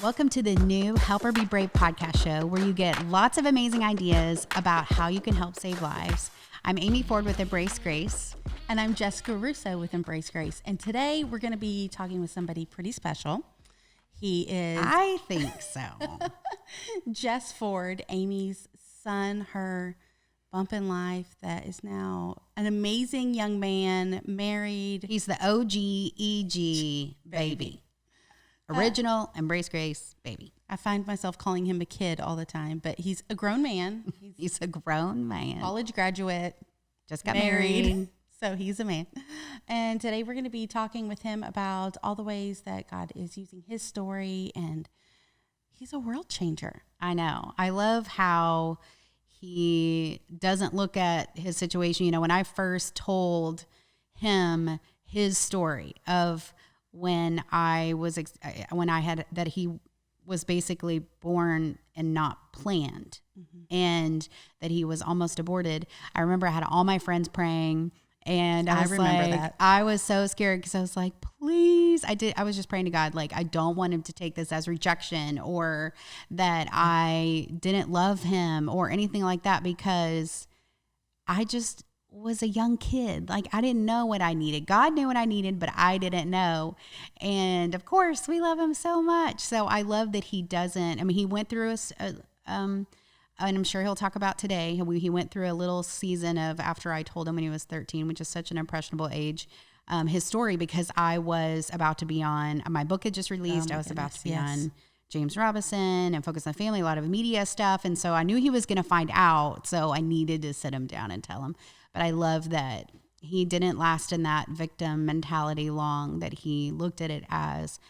Welcome to the new Help Her Be Brave podcast show, where you get lots of amazing ideas about how you can help save lives. I'm Amy Ford with Embrace Grace. And I'm Jessica Russo with Embrace Grace. And today we're going to be talking with somebody pretty special. He is... I think so. Jess Ford, Amy's son, her bump in life that is now an amazing young man, married. He's the OG EG baby. Original Embrace Grace baby. I find myself calling him a kid all the time, but he's a grown man. He's a grown man. College graduate. Just got married. So he's a man. And today we're going to be talking with him about all the ways that God is using his story, and he's a world changer. I know. I love how he doesn't look at his situation. You know, when I first told him his story of when I was, that he was basically born and not planned, and that he was almost aborted. I remember I had all my friends praying, and I remember that. I was so scared because I was like, please, I was just praying to God, like, I don't want him to take this as rejection or that I didn't love him or anything like that, because I just was a young kid. Like, I didn't know what I needed. God knew what I needed, but I didn't know. And of course, we love him so much. So I love that he doesn't, I mean, he went through and I'm sure he'll talk about today. He went through a little season of, after I told him when he was 13, which is such an impressionable age, his story, because I was about to be on, my book had just released. I was about to be on James Robinson and Focus on Family, a lot of media stuff. And so I knew he was going to find out. So I needed to sit him down and tell him. But I love that he didn't last in that victim mentality long, that he looked at it as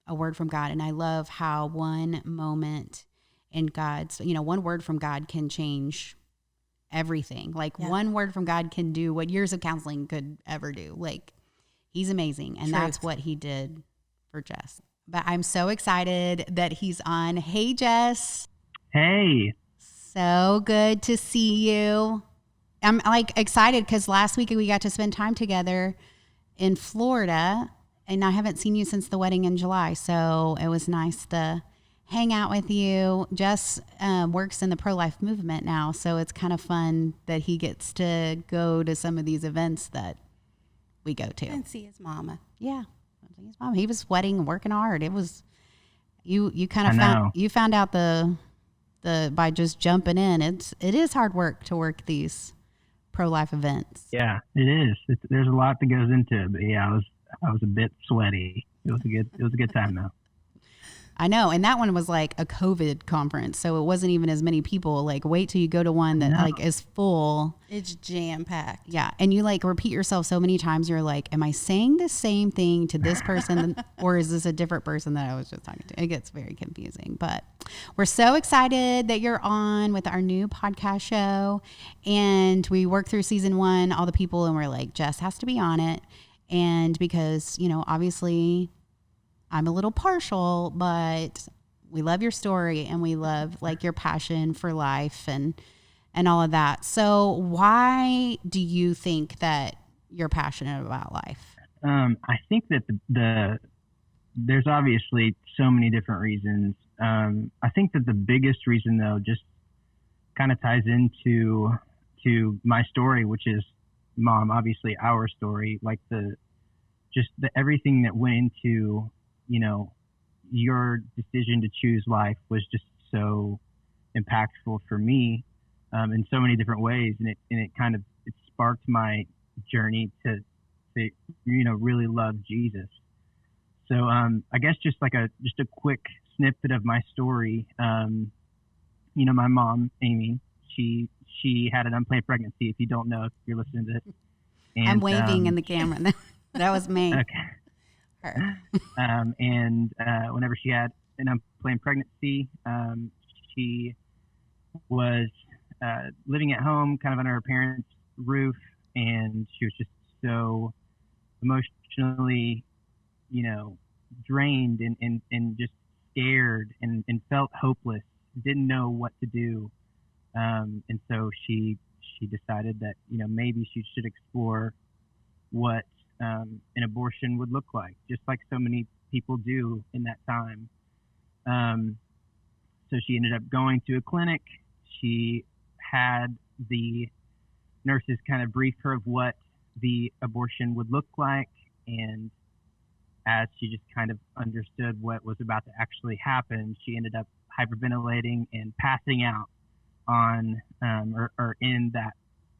a word from God. And I love how one moment in God's, one word from God can change everything. Like one word from God can do what years of counseling could ever do. Like, he's amazing. And that's what he did for Jess. But I'm so excited that he's on. Hey, Jess. Hey. So good to see you. I'm like excited because last week we got to spend time together in Florida, and I haven't seen you since the wedding in July. So it was nice to hang out with you. Jess works in the pro-life movement now, so it's kind of fun that he gets to go to some of these events that we go to. And see his mama. Yeah, his mom. He was sweating and working hard. It was you kind of found out the by just jumping in. It is hard work to work these pro-life events. Yeah, it is. There's a lot that goes into it, but yeah, I was a bit sweaty. It was a good time though. I know, and that one was like a COVID conference, so it wasn't even as many people. Like, wait till you go to one that like is full. It's jam-packed. Yeah, and you like repeat yourself so many times. You're like, am I saying the same thing to this person, or is this a different person that I was just talking to? It gets very confusing, but we're so excited that you're on with our new podcast show. And we worked through season 1, all the people, and we're like, Jess has to be on it. And because, obviously I'm a little partial, but we love your story and we love like your passion for life and all of that. So why do you think that you're passionate about life? I think that there's obviously so many different reasons. I think that the biggest reason though, just kind of ties into my story, which is Mom, obviously our story, like the everything that went into, your decision to choose life was just so impactful for me in so many different ways, and it kind of sparked my journey to really love Jesus. So I guess just a quick snippet of my story. My mom, Amy, she had an unplanned pregnancy. If you don't know, if you're listening to it, and, I'm waving in the camera. That was me. Okay. And whenever she had an unplanned pregnancy, she was living at home, kind of under her parents' roof, and she was just so emotionally, drained and just scared and felt hopeless, didn't know what to do. And so she decided that, maybe she should explore what an abortion would look like, just like so many people do in that time. So she ended up going to a clinic. She had the nurses kind of brief her of what the abortion would look like. And as she just kind of understood what was about to actually happen, she ended up hyperventilating and passing out on or in that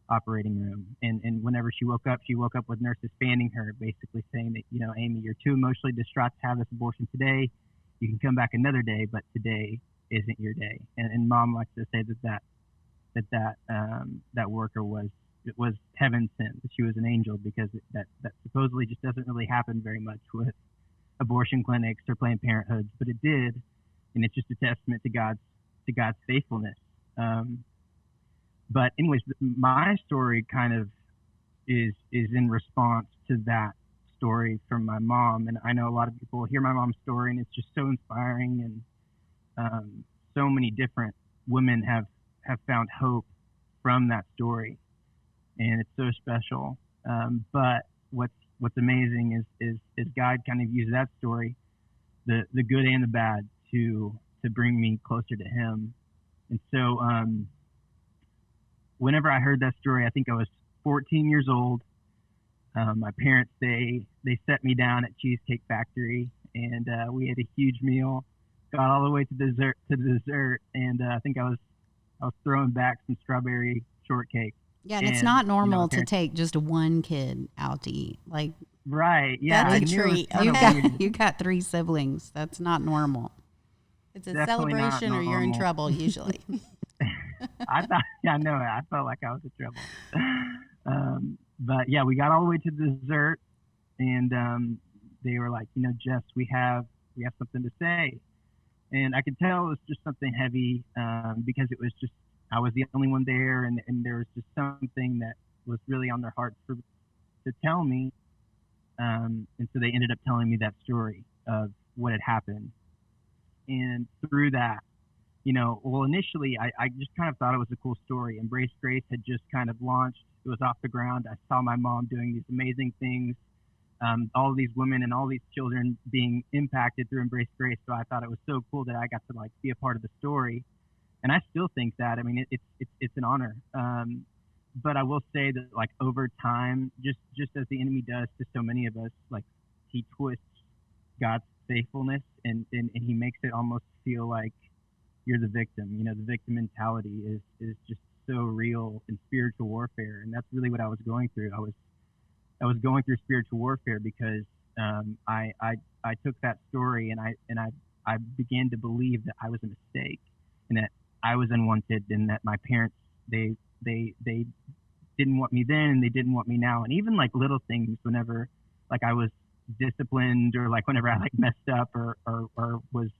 operating room. And whenever she woke up with nurses fanning her, basically saying that, Amy, you're too emotionally distraught to have this abortion today. You can come back another day, but today isn't your day. And mom likes to say that worker was heaven sent. She was an angel, because that supposedly just doesn't really happen very much with abortion clinics or Planned Parenthoods, but it did, and it's just a testament to God's faithfulness. But anyways, my story kind of is in response to that story from my mom, and I know a lot of people hear my mom's story, and it's just so inspiring, and so many different women have found hope from that story, and it's so special. But what's amazing is God kind of used that story, the good and the bad, to bring me closer to Him. And so whenever I heard that story, I think I was 14 years old. My parents, they set me down at Cheesecake Factory, and we had a huge meal. Got all the way to dessert, and I think I was throwing back some strawberry shortcake. Yeah, and it's not normal to take just one kid out to eat. Like, right? Yeah, that's a treat. You got 3 siblings. That's not normal. It's a Definitely celebration, or you're in trouble usually. I thought, yeah, no, I felt like I was in trouble. But yeah, we got all the way to dessert, and they were like, Jess, we have something to say. And I could tell it was just something heavy, because it was just, I was the only one there, and there was just something that was really on their hearts to tell me. And so they ended up telling me that story of what had happened. And through that, well, initially I just kind of thought it was a cool story. Embrace Grace had just kind of launched. It was off the ground. I saw my mom doing these amazing things. All these women and all these children being impacted through Embrace Grace. So I thought it was so cool that I got to be a part of the story. And I still think that, I mean, it's an honor. But I will say that over time, just as the enemy does to so many of us, he twists God's faithfulness and he makes it almost feel like you're the victim. The victim mentality is just so real in spiritual warfare. And that's really what I was going through. I was going through spiritual warfare because I took that story and I began to believe that I was a mistake and that I was unwanted, and that my parents they didn't want me then and they didn't want me now. And even little things, whenever I was disciplined, or whenever I messed up or was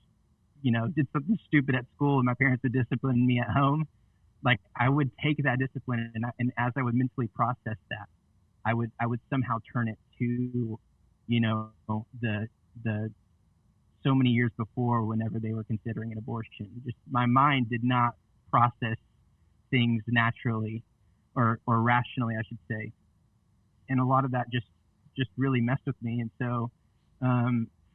did something stupid at school and my parents would discipline me at home, I would take that discipline and as I would mentally process that, I would somehow turn it to, the so many years before, whenever they were considering an abortion. Just my mind did not process things naturally or rationally, I should say. And a lot of that just really messed with me. And so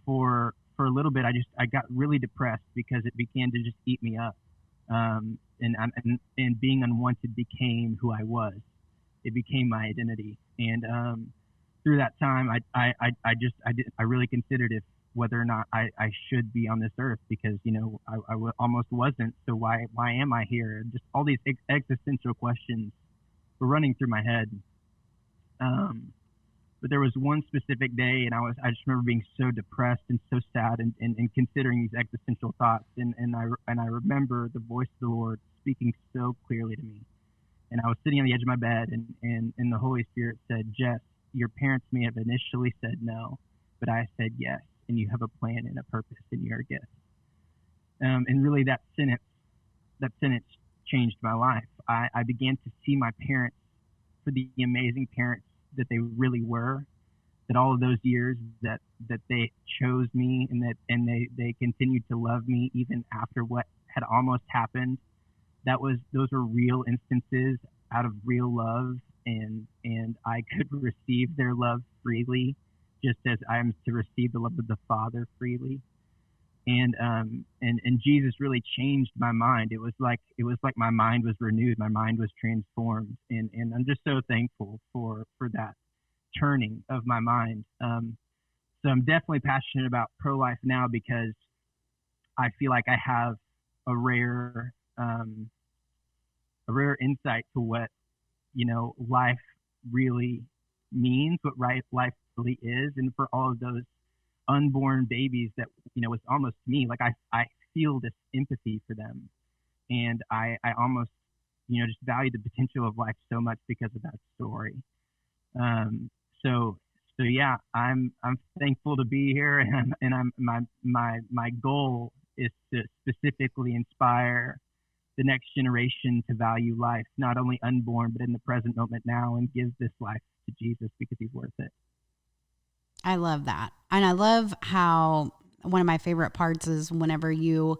for a little bit, I got really depressed because it began to just eat me up. And being unwanted became who I was. It became my identity. And through that time, I really considered whether or not I should be on this earth, because I almost wasn't. So why am I here? Just all these existential questions were running through my head. But there was one specific day, and I just remember being so depressed and so sad and considering these existential thoughts. And I remember the voice of the Lord speaking so clearly to me. And I was sitting on the edge of my bed, and the Holy Spirit said, Jess, your parents may have initially said no, but I said yes, and you have a plan and a purpose, and you're a gift. And really that sentence changed my life. I began to see my parents for the amazing parents that they really were, that all of those years that they chose me, and they continued to love me even after what had almost happened. Those were real instances out of real love, and I could receive their love freely, just as I am to receive the love of the Father freely. And Jesus really changed my mind. It was like my mind was renewed, my mind was transformed, and I'm just so thankful for that turning of my mind. So I'm definitely passionate about pro-life now because I feel like I have a rare insight to what life really means, what life really is, and for all of those unborn babies that it's almost me, like I feel this empathy for them, and I almost just value the potential of life so much because of that story. um so so yeah, I'm thankful to be here, and I'm my goal is to specifically inspire the next generation to value life, not only unborn but in the present moment now, and give this life to Jesus because he's worth it. I love that. And I love how one of my favorite parts is whenever you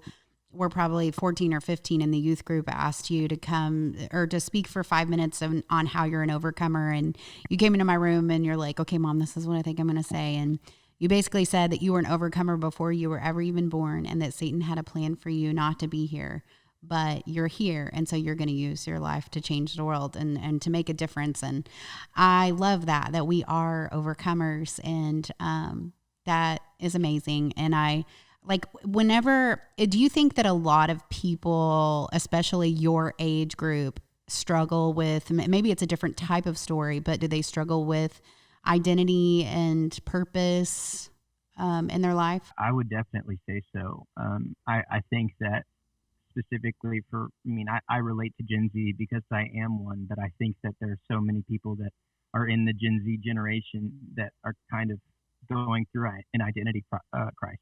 were probably 14 or 15 and the youth group asked you to come or to speak for 5 minutes on how you're an overcomer. And you came into my room and you're like, okay, Mom, this is what I think I'm going to say. And you basically said that you were an overcomer before you were ever even born, and that Satan had a plan for you not to be here, but you're here. And so you're going to use your life to change the world and to make a difference. And I love that we are overcomers. And that is amazing. And I like whenever, do you think that a lot of people, especially your age group, struggle with, maybe it's a different type of story, but do they struggle with identity and purpose in their life? I would definitely say so. I think that specifically I relate to Gen Z because I am one, but I think that there are so many people that are in the Gen Z generation that are kind of going through an identity crisis.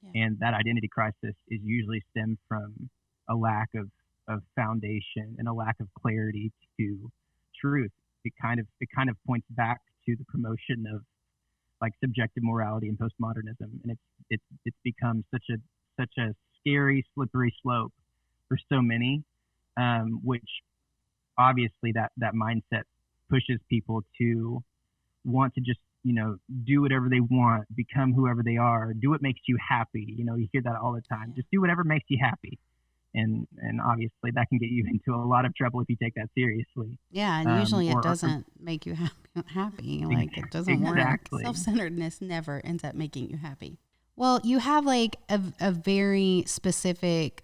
Yeah. And that identity crisis is usually stemmed from a lack of foundation and a lack of clarity to truth. It kind of points back to the promotion of like subjective morality and postmodernism, and it's become such a scary, slippery slope for so many, which obviously that mindset pushes people to want to just do whatever they want, become whoever they are, do what makes you happy. You hear that all the time. Just do whatever makes you happy. And obviously that can get you into a lot of trouble if you take that seriously. Yeah, and usually it doesn't make you happy. Like it doesn't work. Self-centeredness never ends up making you happy. Well, you have like a very specific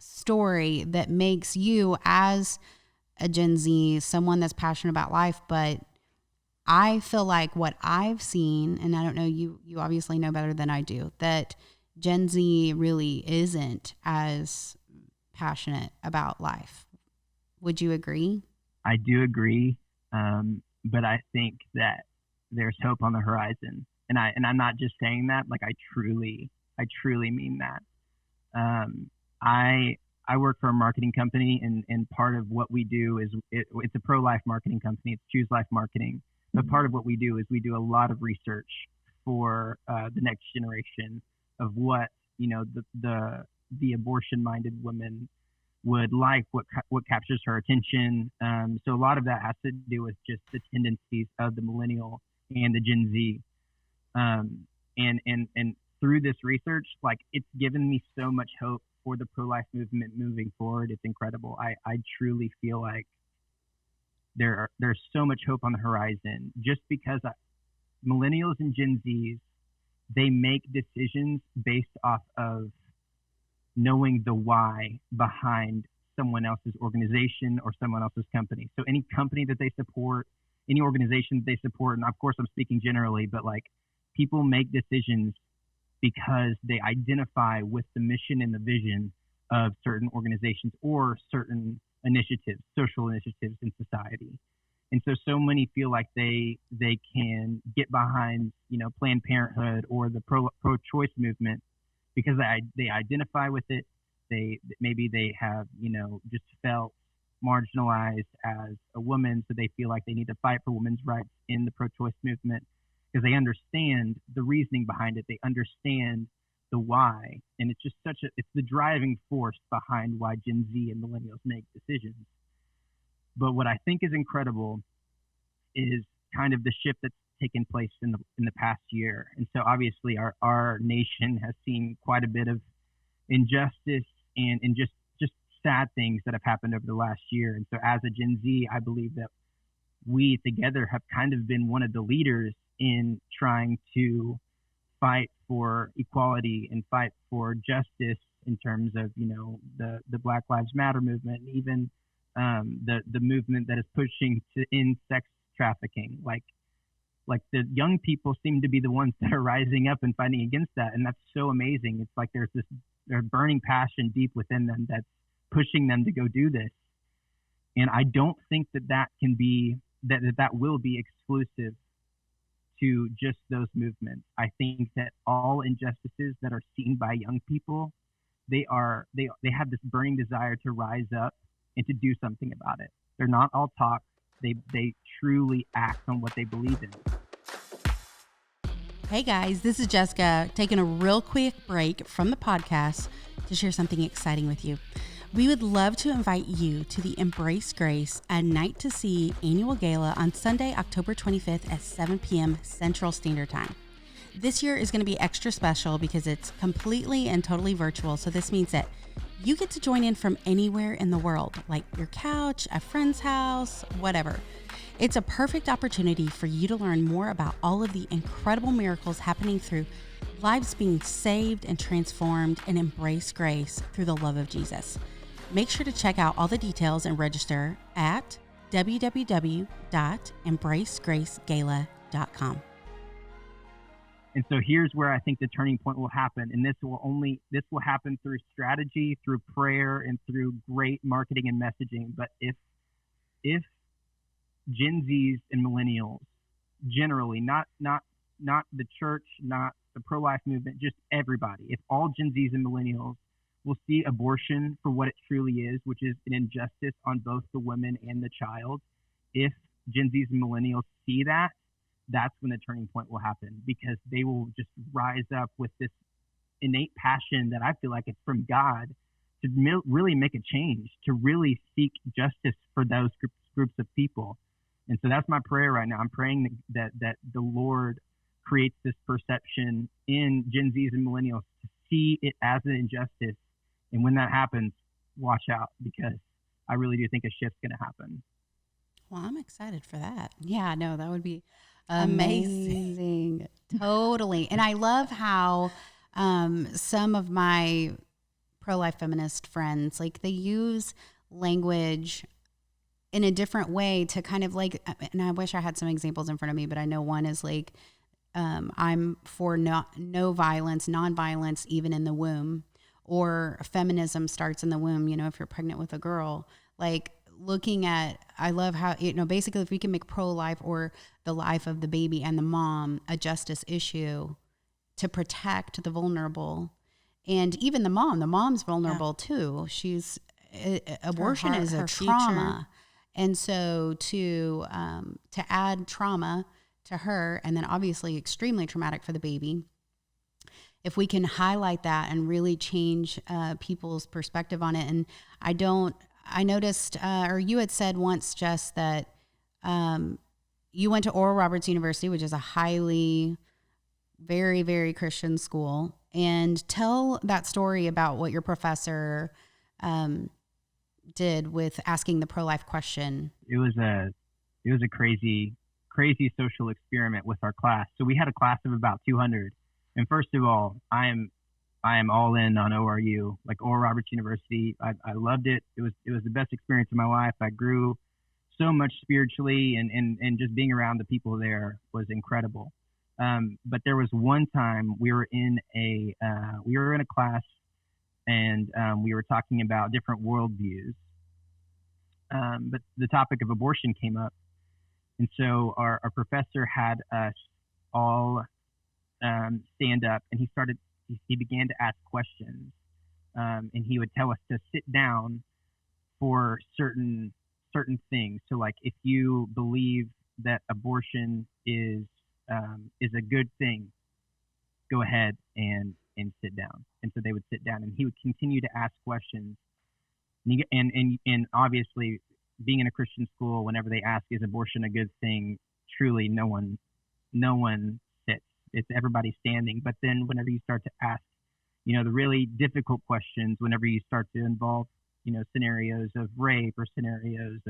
story that makes you, as a Gen Z, someone that's passionate about life. But I feel like what I've seen, and I don't know, you obviously know better than I do, that Gen Z really isn't as passionate about life. Would you agree? I do agree, but I think that there's hope on the horizon, and I'm not just saying that. Like I truly mean that. I work for a marketing company, and part of what we do is it's a pro-life marketing company. It's Choose Life Marketing, but part of what we do is we do a lot of research for the next generation of what the abortion-minded woman would like, what captures her attention. So a lot of that has to do with just the tendencies of the millennial and the Gen Z. And through this research, like it's given me so much hope for the pro-life movement moving forward. It's incredible. I truly feel like there's so much hope on the horizon, just because millennials and Gen Zs, they make decisions based off of knowing the why behind someone else's organization or someone else's company. So any company that they support, any organization that they support, and of course I'm speaking generally, but like people make decisions because they identify with the mission and the vision of certain organizations or certain initiatives, social initiatives in society. And so many feel like they can get behind, Planned Parenthood or the pro-choice movement because they identify with it. Maybe they have, just felt marginalized as a woman, so they feel like they need to fight for women's rights in the pro-choice movement because they understand the reasoning behind it. They understand the why, and it's just it's the driving force behind why Gen Z and millennials make decisions. But what I think is incredible is kind of the shift that's taken place in the past year. And so obviously our nation has seen quite a bit of injustice and just sad things that have happened over the last year. And so as a Gen Z, I believe that we together have kind of been one of the leaders in trying to fight for equality and fight for justice in terms of, the Black Lives Matter movement, and even the movement that is pushing to end sex trafficking. Like the young people seem to be the ones that are rising up and fighting against that. And that's so amazing. It's like there's burning passion deep within them that's pushing them to go do this. And I don't think that can be, that will be exclusive to just those movements. I think that all injustices that are seen by young people, they have this burning desire to rise up and to do something about it. They're not all talk. They truly act on what they believe in. Hey guys, this is Jessica taking a real quick break from the podcast to share something exciting with you. We would love to invite you to the Embrace Grace, a Night to See annual gala on Sunday, October 25th at 7 p.m. Central Standard Time. This year is going to be extra special because it's completely and totally virtual. So this means that you get to join in from anywhere in the world, like your couch, a friend's house, whatever. It's a perfect opportunity for you to learn more about all of the incredible miracles happening through lives being saved and transformed and embrace grace through the love of Jesus. Make sure to check out all the details and register at www.embracegracegala.com. And so here's where I think the turning point will happen. And this will happen through strategy, through prayer, and through great marketing and messaging. But if Gen Zs and millennials generally, not the church, not the pro-life movement, just everybody, if all Gen Zs and millennials will see abortion for what it truly is, which is an injustice on both the women and the child, if Gen Zs and millennials see that, that's when the turning point will happen, because they will just rise up with this innate passion that I feel like it's from God to really make a change, to really seek justice for those groups of people. And so that's my prayer right now. I'm praying that the Lord creates this perception in Gen Zs and millennials to see it as an injustice. And when that happens, watch out, because I really do think a shift's going to happen. Well, I'm excited for that. Yeah, no, that would be amazing. Totally. And I love how some of my pro-life feminist friends, like, they use language in a different way to kind of like, and I wish I had some examples in front of me, but I know one is like, I'm for no violence, nonviolence, even in the womb, or feminism starts in the womb. If you're pregnant with a girl, like, looking at, I love how, basically if we can make pro-life or the life of the baby and the mom a justice issue to protect the vulnerable, and even the mom's vulnerable too. She's, abortion is a trauma. Future. And so to add trauma to her, and then obviously extremely traumatic for the baby, if we can highlight that and really change people's perspective on it. And I noticed, or you had said once, Jess, that you went to Oral Roberts University, which is a highly, very, very Christian school. And tell that story about what your professor did with asking the pro-life question. It was a crazy social experiment with our class. So we had a class of about 200. And first of all, I am all in on ORU, like Oral Roberts University. I loved it. It was the best experience of my life. I grew so much spiritually, and just being around the people there was incredible. But there was one time we were in a class, and we were talking about different worldviews. But the topic of abortion came up, and so our professor had us all stand up, and he began to ask questions, and he would tell us to sit down for certain things. So, like, if you believe that abortion is a good thing, go ahead and sit down. And so they would sit down, and he would continue to ask questions. And obviously, being in a Christian school, whenever they ask, is abortion a good thing, truly no one sits. It's everybody standing. But then whenever you start to ask, the really difficult questions, whenever you start to involve, scenarios of rape or scenarios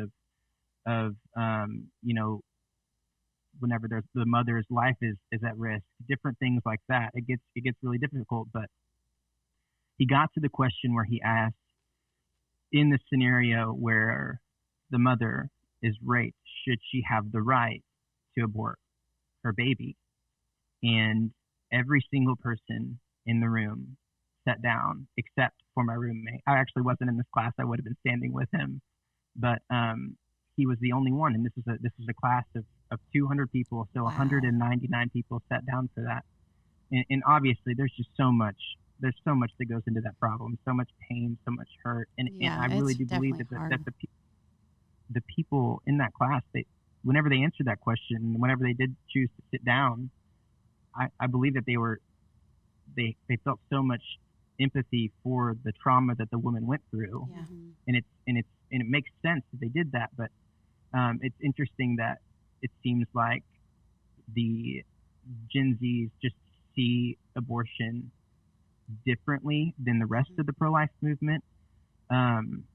of whenever the mother's life is at risk, different things like that, it gets really difficult. But he got to the question where he asked, in the scenario where the mother is raped, should she have the right to abort her baby? And every single person in the room sat down except for my roommate. I actually wasn't in this class. I would have been standing with him, but he was the only one. And this is a class of 200 people, so wow. 199 people sat down for that. And obviously, there's just so much that goes into that problem, so much pain, so much hurt, and I really do believe that the people in that class, whenever they answered that question, whenever they did choose to sit down, I believe that they felt so much empathy for the trauma that the woman went through, and it makes sense that they did that. But it's interesting that it seems like the Gen Zs just see abortion differently than the rest of the pro-life movement,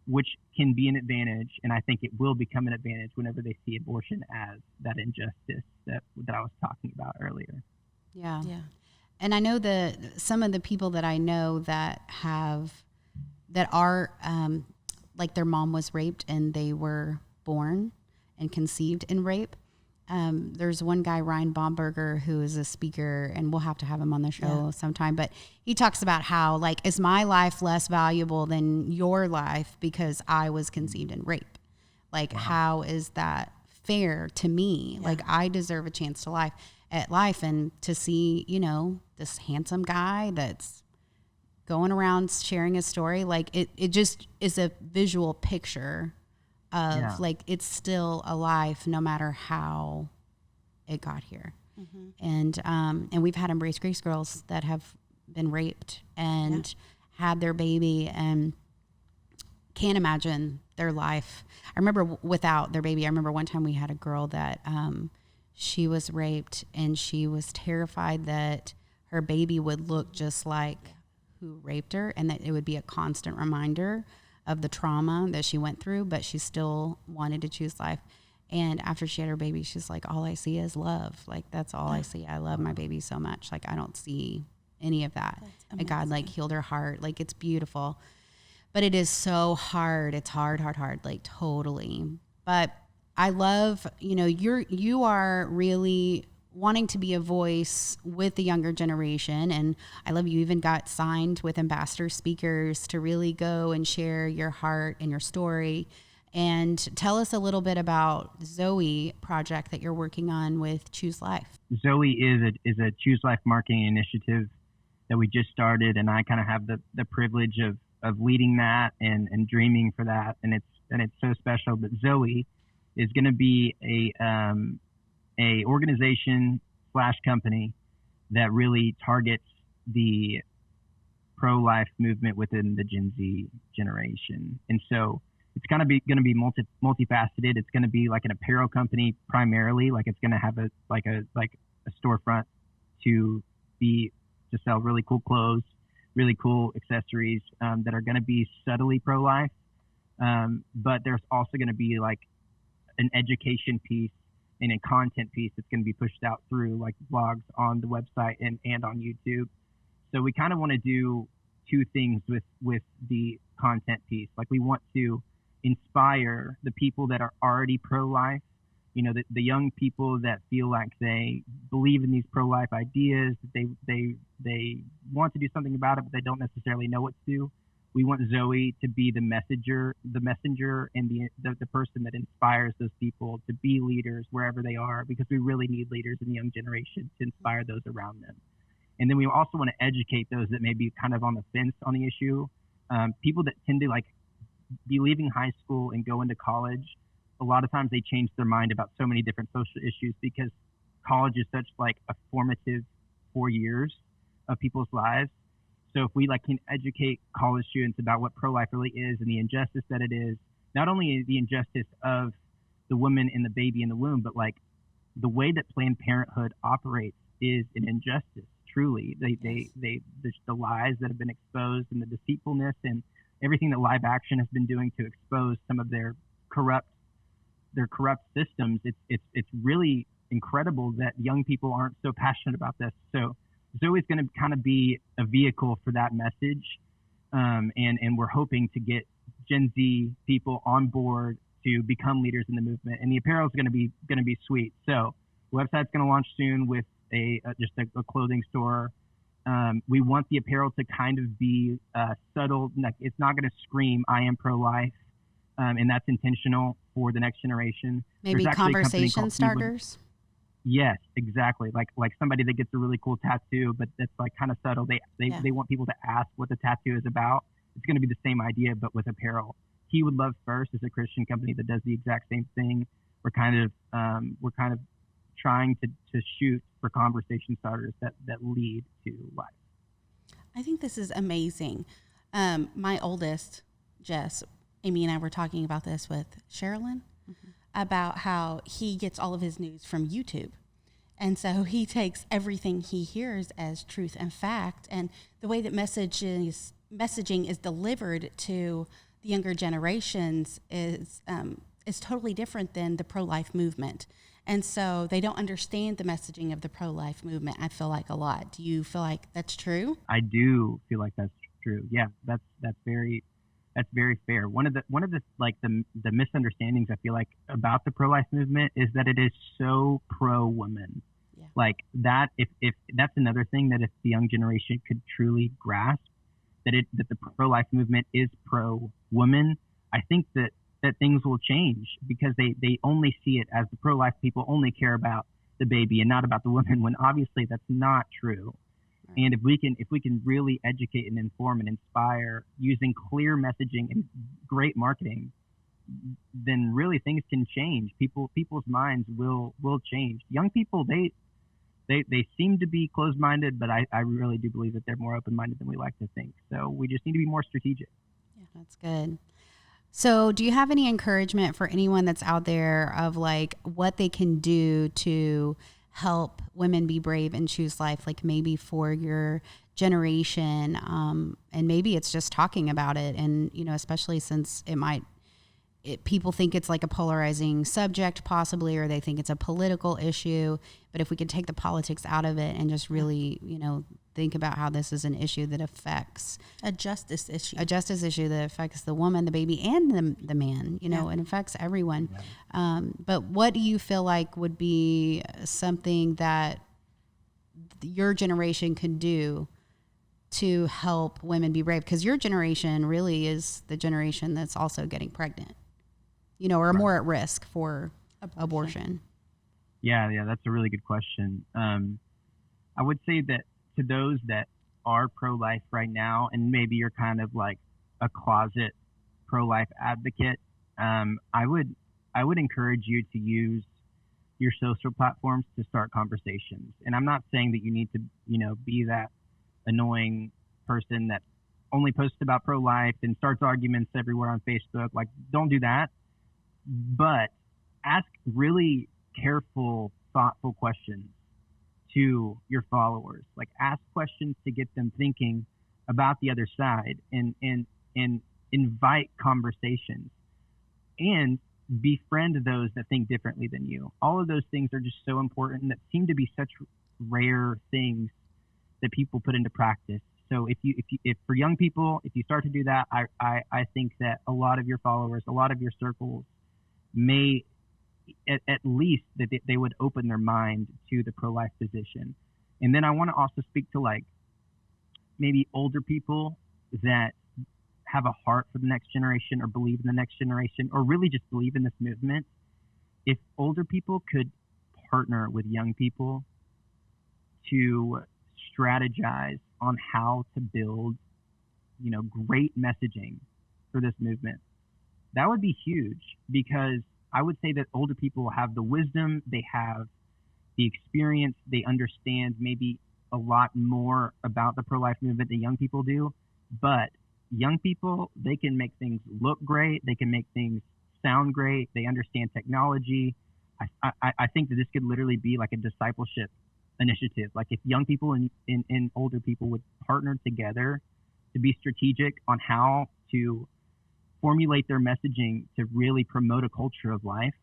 which can be an advantage, and I think it will become an advantage whenever they see abortion as that injustice that I was talking about earlier. Yeah. And I know that some of the people that I know that are like their mom was raped and they were born and conceived in rape. There's one guy, Ryan Baumberger, who is a speaker, and we'll have to have him on the show sometime, but he talks about how, like, is my life less valuable than your life because I was conceived in rape? Like, wow. How is that fair to me? Yeah. Like, I deserve a chance to at life, and to see, this handsome guy that's going around sharing his story, like, it just is a visual picture of like, it's still a life no matter how it got here. Mm-hmm. And we've had Embrace Grace girls that have been raped and had their baby and can't imagine their life. I remember without their baby, I remember one time we had a girl that she was raped and she was terrified that her baby would look just like who raped her, and that it would be a constant reminder of the trauma that she went through, but she still wanted to choose life. And after she had her baby, she's like, all I see is love. Like, that's all I see. I love my baby so much. Like, I don't see any of that. And God, like, healed her heart. Like, it's beautiful. But it is so hard. It's hard, like, totally. But I love, you are really wanting to be a voice with the younger generation. And I love you even got signed with ambassador speakers to really go and share your heart and your story. And tell us a little bit about Zoe project that you're working on with Choose Life. Zoe is a Choose Life marketing initiative that we just started, and I kind of have the privilege of leading that and dreaming for that, and it's so special. But Zoe is going to be a organization / company that really targets the pro-life movement within the Gen Z generation. And so it's going to be multifaceted. It's going to be like an apparel company primarily. Like, it's going to have a storefront to sell really cool clothes, really cool accessories that are going to be subtly pro-life. But there's also going to be like an education piece and a content piece that's going to be pushed out through like blogs on the website and on YouTube. So we kind of want to do two things with the content piece. Like, we want to inspire the people that are already pro-life, the young people that feel like they believe in these pro-life ideas, that they want to do something about it, but they don't necessarily know what to do. We want Zoe to be the messenger and the person that inspires those people to be leaders wherever they are, because we really need leaders in the young generation to inspire those around them. And then we also want to educate those that may be kind of on the fence on the issue. People that tend to like be leaving high school and go into college, a lot of times they change their mind about so many different social issues, because college is such like a formative 4 years of people's lives. So if we can educate college students about what pro-life really is and the injustice that it is, not only the injustice of the woman and the baby in the womb, but like the way that Planned Parenthood operates is an injustice. Truly, the lies that have been exposed and the deceitfulness and everything that live action has been doing to expose some of their corrupt systems. It's really incredible that young people aren't so passionate about this. So Zoe's going to kind of be a vehicle for that message, and we're hoping to get Gen Z people on board to become leaders in the movement. And the apparel is going to be sweet. So the website's going to launch soon with just a clothing store. We want the apparel to kind of be subtle. Like, it's not going to scream "I am pro-life," and that's intentional for the next generation. Maybe conversation starters. Yes, exactly. Like somebody that gets a really cool tattoo, but that's like kind of subtle. They want people to ask what the tattoo is about. It's going to be the same idea, but with apparel. He Would Love First is a Christian company that does the exact same thing. We're kind of trying to shoot for conversation starters that lead to life. I think this is amazing. My oldest, Jess, Amy and I were talking about this with Sherilyn about how he gets all of his news from YouTube. And so he takes everything he hears as truth and fact. And the way that messaging is delivered to the younger generations is totally different than the pro-life movement. And so they don't understand the messaging of the pro-life movement, I feel like, a lot. Do you feel like that's true? I do feel like that's true. Yeah, that's very fair. One of the like the misunderstandings I feel like about the pro-life movement is that it is so pro-woman. Yeah. Like that, if that's another thing that if the young generation could truly grasp, that the pro-life movement is pro-woman, I think that things will change, because they only see it as the pro-life people only care about the baby and not about the woman, when obviously that's not true. Right. And if we can really educate and inform and inspire using clear messaging and great marketing, then really things can change. People's minds will change. Young people, they seem to be closed-minded, but I really do believe that they're more open-minded than we like to think. So we just need to be more strategic. Yeah, that's good. So do you have any encouragement for anyone that's out there of like what they can do to help women be brave and choose life, like maybe for your generation, and maybe it's just talking about it, and especially since people think it's like a polarizing subject possibly, or they think it's a political issue, but if we could take the politics out of it and just really think about how this is an issue that affects a justice issue that affects the woman, the baby, and the man, it affects everyone. Yeah. But what do you feel like would be something that your generation could do to help women be brave? Because your generation really is the generation that's also getting pregnant, or right. more at risk for abortion. Yeah, that's a really good question. I would say that to those that are pro-life right now, and maybe you're kind of like a closet pro-life advocate, I would encourage you to use your social platforms to start conversations. And I'm not saying that you need to, be that annoying person that only posts about pro-life and starts arguments everywhere on Facebook. Like, don't do that. But ask really careful, thoughtful questions to your followers. Like, ask questions to get them thinking about the other side, and invite conversations, and befriend those that think differently than you. All of those things are just so important, and that seem to be such rare things that people put into practice. So if for young people, if you start to do that, I think that a lot of your followers, a lot of your circles may at least that they would open their mind to the pro-life position. And then I want to also speak to like maybe older people that have a heart for the next generation, or believe in the next generation, or really just believe in this movement. If older people could partner with young people to strategize on how to build, great messaging for this movement, that would be huge, because I would say that older people have the wisdom, they have the experience, they understand maybe a lot more about the pro-life movement than young people do. But young people, they can make things look great, they can make things sound great, they understand technology. I think that this could literally be like a discipleship initiative. Like if young people and older people would partner together to be strategic on how to formulate their messaging to really promote a culture of life,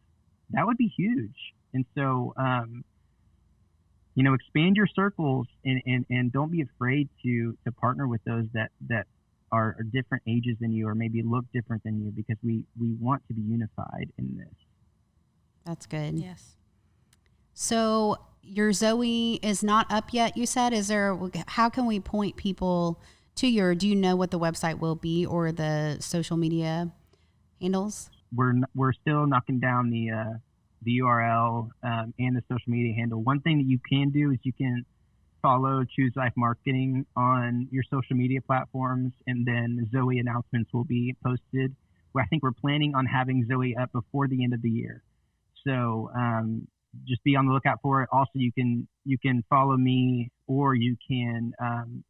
that would be huge. And so, expand your circles and don't be afraid to partner with those that are different ages than you or maybe look different than you, because we want to be unified in this. That's good. Yes. So your Zoe is not up yet, you said. How can we point people to you, or do you know what the website will be or the social media handles? We're still knocking down the URL and the social media handle. One thing that you can do is you can follow Choose Life Marketing on your social media platforms, and then Zoe announcements will be posted. I think we're planning on having Zoe up before the end of the year. So just be on the lookout for it. Also, you can follow me, or you can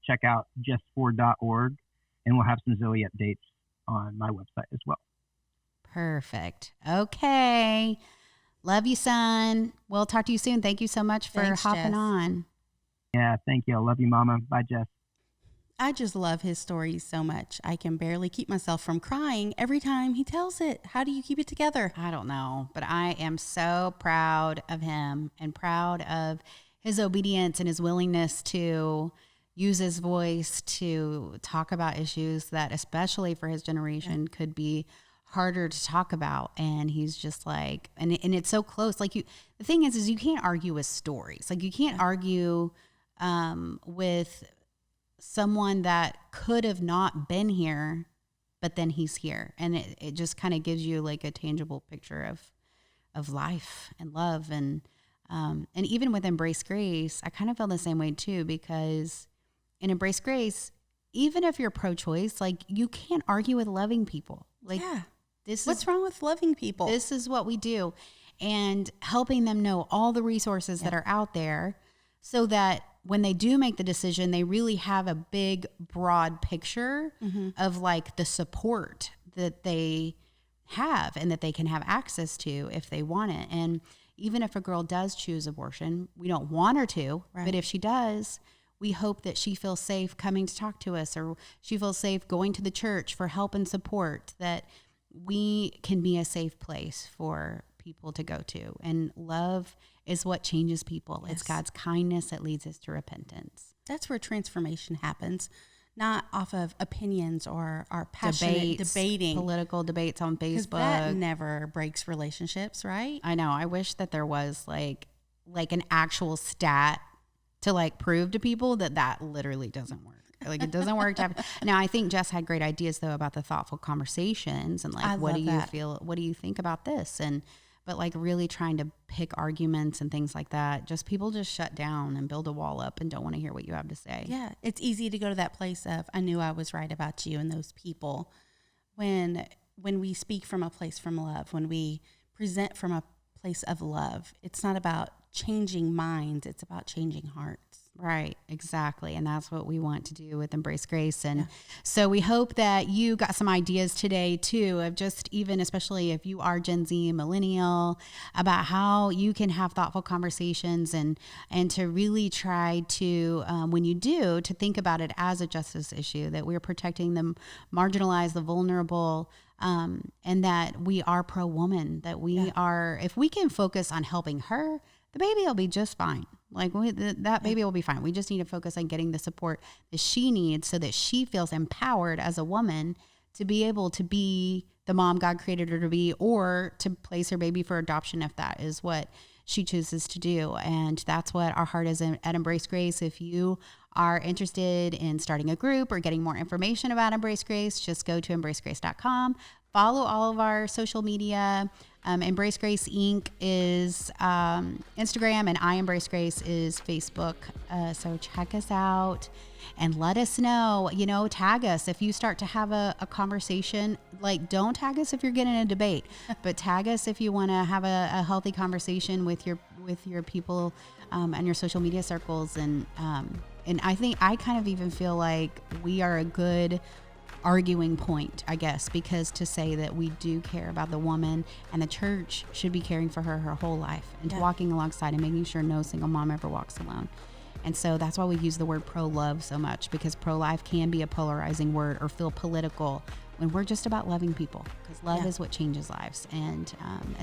check out just4.org, and we'll have some Zoe updates on my website as well. Perfect. Okay. Love you, son. We'll talk to you soon. Thank you so much for hopping Jess. on. Yeah, thank you. I love you, Mama. Bye, Jess. I just love his stories so much. I can barely keep myself from crying every time he tells it. How do you keep it together? I don't know, but I am so proud of him and proud of his obedience and his willingness to use his voice to talk about issues that, especially for his generation, could be harder to talk about. And he's just like, and it's so close. Like the thing is you can't argue with stories. Like you can't argue with someone that could have not been here, but then he's here. And it just kind of gives you like a tangible picture of life and love. And even with Embrace Grace, I kind of feel the same way too, because in Embrace Grace, even if you're pro-choice, like you can't argue with loving people. Like what's wrong with loving people? This is what we do. And helping them know all the resources that are out there, so that when they do make the decision, they really have a big, broad picture of like the support that they have and that they can have access to if they want it. And even if a girl does choose abortion, we don't want her to, but if she does, we hope that she feels safe coming to talk to us, or she feels safe going to the church for help and support, that we can be a safe place for people to go to. And love is what changes people. It's God's kindness that leads us to repentance. That's where transformation happens, not off of opinions or our passionate debating. Political debates on Facebook. That never breaks relationships, right? I know. I wish that there was like an actual stat to like prove to people that literally doesn't work. Like it doesn't work to have. Now I think Jess had great ideas though about the thoughtful conversations and like what do you feel, what do you think about this, but like really trying to pick arguments and things like that. Just people just shut down and build a wall up and don't want to hear what you have to say. Yeah, it's easy to go to that place of I knew I was right about you and those people. When we speak from a place from love, when we present from a place of love, it's not about changing minds, it's about changing hearts. Right, exactly. And that's what we want to do with Embrace Grace. And so we hope that you got some ideas today too, of just even, especially if you are Gen Z, millennial, about how you can have thoughtful conversations and to really try to, when you do, to think about it as a justice issue, that we're protecting the marginalized, the vulnerable, and that we are pro-woman, that we are, if we can focus on helping her, the baby will be just fine. Like that baby will be fine. We just need to focus on getting the support that she needs so that she feels empowered as a woman to be able to be the mom God created her to be, or to place her baby for adoption if that is what she chooses to do. And that's what our heart is at Embrace Grace. If you are interested in starting a group or getting more information about Embrace Grace, just go to embracegrace.com. Follow all of our social media. Embrace Grace Inc. is Instagram, and I Embrace Grace is Facebook. So check us out and let us know, tag us if you start to have a conversation. Like, don't tag us if you're getting a debate, but tag us if you want to have a healthy conversation with your people and your social media circles. And I think I kind of even feel like we are a good arguing point, I guess, because to say that we do care about the woman and the church should be caring for her whole life and walking alongside and making sure no single mom ever walks alone. And so that's why we use the word pro-love so much, because pro-life can be a polarizing word or feel political when we're just about loving people, because love is what changes lives. And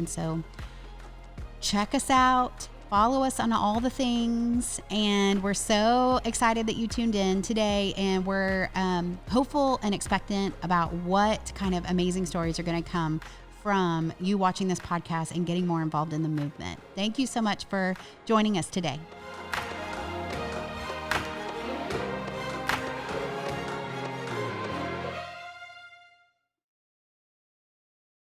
so check us out. Follow us on all the things, and we're so excited that you tuned in today, and we're hopeful and expectant about what kind of amazing stories are going to come from you watching this podcast and getting more involved in the movement. Thank you so much for joining us today.